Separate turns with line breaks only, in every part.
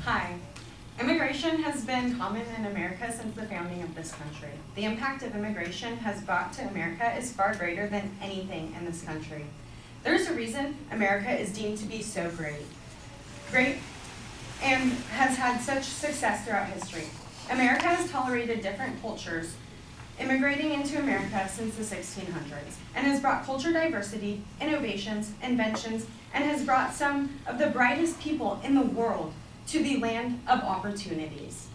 Hi. Immigration has been common in America since the founding of this country. The impact of immigration has brought to America is far greater than anything in this country. There's a reason America is deemed to be so great and has had such success throughout history. America has tolerated different cultures immigrating into America since the 1600s and has brought culture diversity, innovations, inventions, and has brought some of the brightest people in the world to the land of opportunities.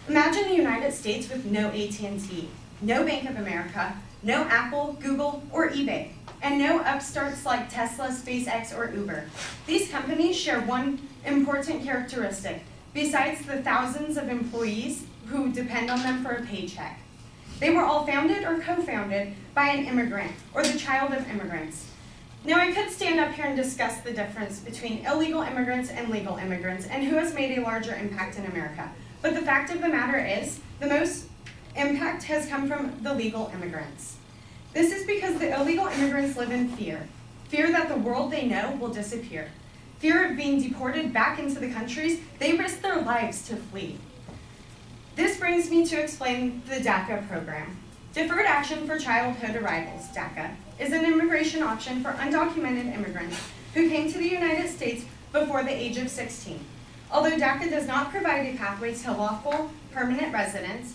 Imagine the United States with no AT&T, no Bank of America, no Apple, Google, or eBay, and no upstarts like Tesla, SpaceX, or Uber. These companies share one important characteristic, besides the thousands of employees who depend on them for a paycheck. They were all founded or co-founded by an immigrant or the child of immigrants. Now, I could stand up here and discuss the difference between illegal immigrants and legal immigrants and who has made a larger impact in America. But the fact of the matter is, the most impact has come from the legal immigrants. This is because the illegal immigrants live in fear. Fear that the world they know will disappear. Fear of being deported back into the countries they risk their lives to flee. This brings me to explain the Daca program. Deferred Action for Childhood Arrivals, DACA, is an immigration option for undocumented immigrants who came to the United States before the age of 16. Although DACA does not provide a pathway to lawful permanent residence,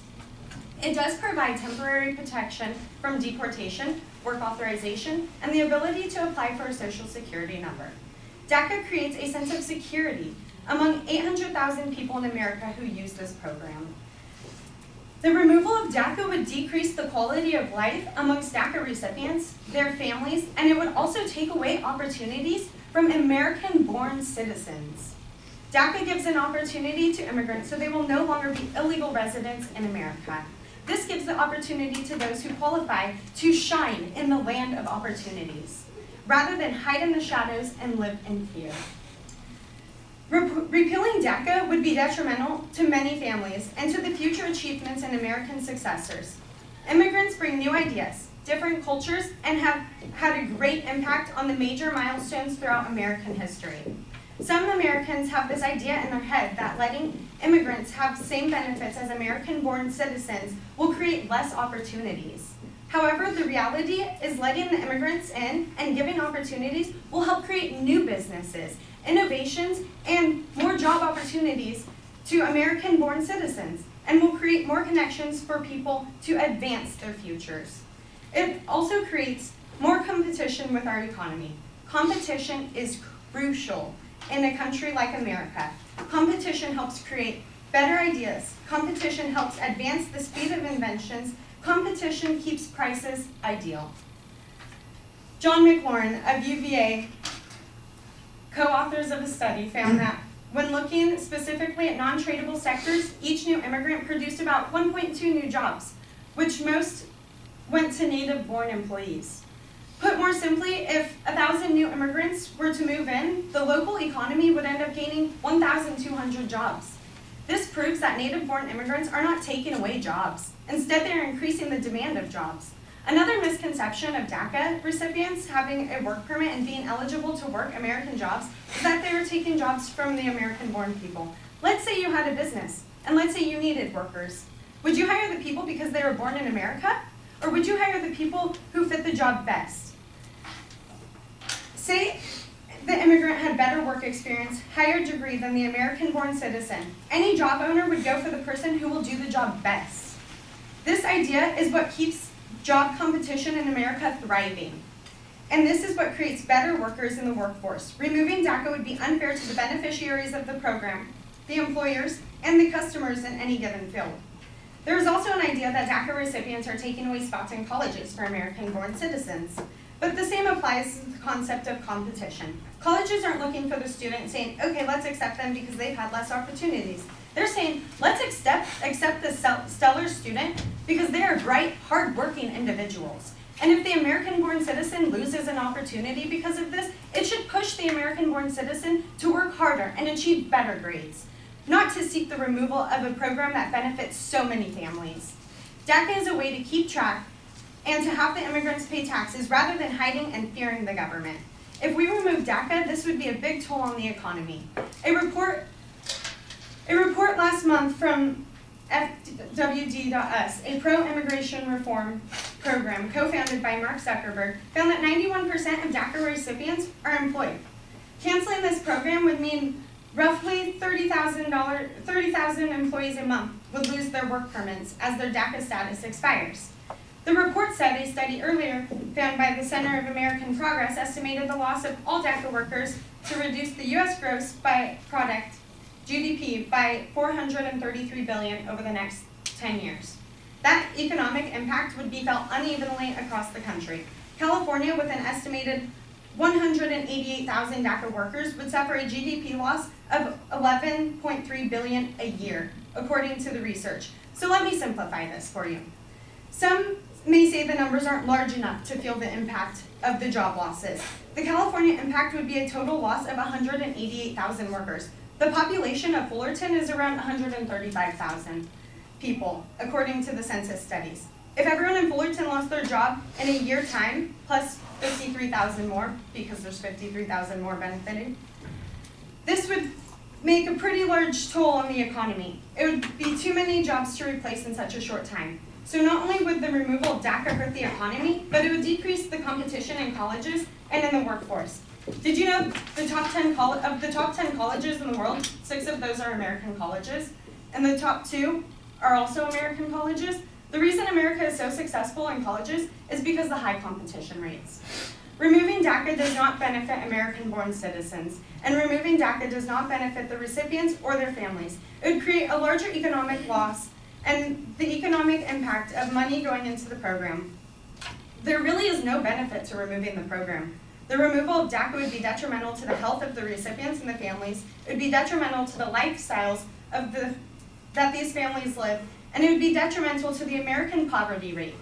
it does provide temporary protection from deportation, work authorization, and the ability to apply for a social security number. DACA creates a sense of security among 800,000 people in America who use this program. The removal of DACA would decrease the quality of life amongst DACA recipients, their families, and it would also take away opportunities from American-born citizens. DACA gives an opportunity to immigrants so they will no longer be illegal residents in America. This gives the opportunity to those who qualify to shine in the land of opportunities, rather than hide in the shadows and live in fear. Repealing DACA would be detrimental to many families and to the future achievements in American successors. Immigrants bring new ideas, different cultures, and have had a great impact on the major milestones throughout American history. Some Americans have this idea in their head that letting immigrants have the same benefits as American-born citizens will create less opportunities. However, the reality is letting the immigrants in and giving opportunities will help create new businesses, innovations, and more job opportunities to American-born citizens, and will create more connections for people to advance their futures. It also creates more competition with our economy. Competition is crucial in a country like America. Competition helps create better ideas. Competition helps advance the speed of inventions. Competition keeps prices ideal. John McLaurin of UVA, co-authors of a study, found that when looking specifically at non-tradable sectors, each new immigrant produced about 1.2 new jobs, which most went to native-born employees. Put more simply, if 1,000 new immigrants were to move in, the local economy would end up gaining 1,200 jobs. This proves that native-born immigrants are not taking away jobs. Instead, they are increasing the demand of jobs. Another misconception of DACA recipients having a work permit and being eligible to work American jobs is that they are taking jobs from the American-born people. Let's say you had a business, and let's say you needed workers. Would you hire the people because they were born in America? Or would you hire the people who fit the job best? Say the immigrant had better work experience, higher degree than the American-born citizen. Any job owner would go for the person who will do the job best. This idea is what keeps job competition in America thriving. And this is what creates better workers in the workforce. Removing DACA would be unfair to the beneficiaries of the program, the employers, and the customers in any given field. There is also an idea that DACA recipients are taking away spots in colleges for American-born citizens. But the same applies to the concept of competition. Colleges aren't looking for the student saying, okay, let's accept them because they've had less opportunities. They're saying, let's accept the stellar student because they are bright, hard-working individuals. And if the American-born citizen loses an opportunity because of this, it should push the American-born citizen to work harder and achieve better grades, not to seek the removal of a program that benefits so many families. DACA is a way to keep track and to have the immigrants pay taxes rather than hiding and fearing the government. If we remove DACA, this would be a big toll on the economy. A report A report last month from FWD.us, a pro-immigration reform program co-founded by Mark Zuckerberg, found that 91% of DACA recipients are employed. Canceling this program would mean roughly 30,000 employees a month would lose their work permits as their DACA status expires. The report said a study earlier found by the Center of American Progress estimated the loss of all DACA workers to reduce the U.S. gross product GDP by $433 billion over the next 10 years. That economic impact would be felt unevenly across the country. California, with an estimated 188,000 DACA workers, would suffer a GDP loss of $11.3 billion a year, according to the research. So let me simplify this for you. Some may say the numbers aren't large enough to feel the impact of the job losses. The California impact would be a total loss of 188,000 workers. The population of Fullerton is around 135,000 people, according to the census studies. If everyone in Fullerton lost their job in a year time, plus 53,000 more, because there's 53,000 more benefited, this would make a pretty large toll on the economy. It would be too many jobs to replace in such a short time. So not only would the removal of DACA hurt the economy, but it would decrease the competition in colleges and in the workforce. Did you know of the top 10 colleges in the world, 6 of those are American colleges, and the top 2 are also American colleges? The reason America is so successful in colleges is because of the high competition rates. Removing DACA does not benefit American-born citizens, and removing DACA does not benefit the recipients or their families. It would create a larger economic loss and the economic impact of money going into the program. There really is no benefit to removing the program. The removal of DACA would be detrimental to the health of the recipients and the families. It would be detrimental to the lifestyles that these families live, and it would be detrimental to the American poverty rate.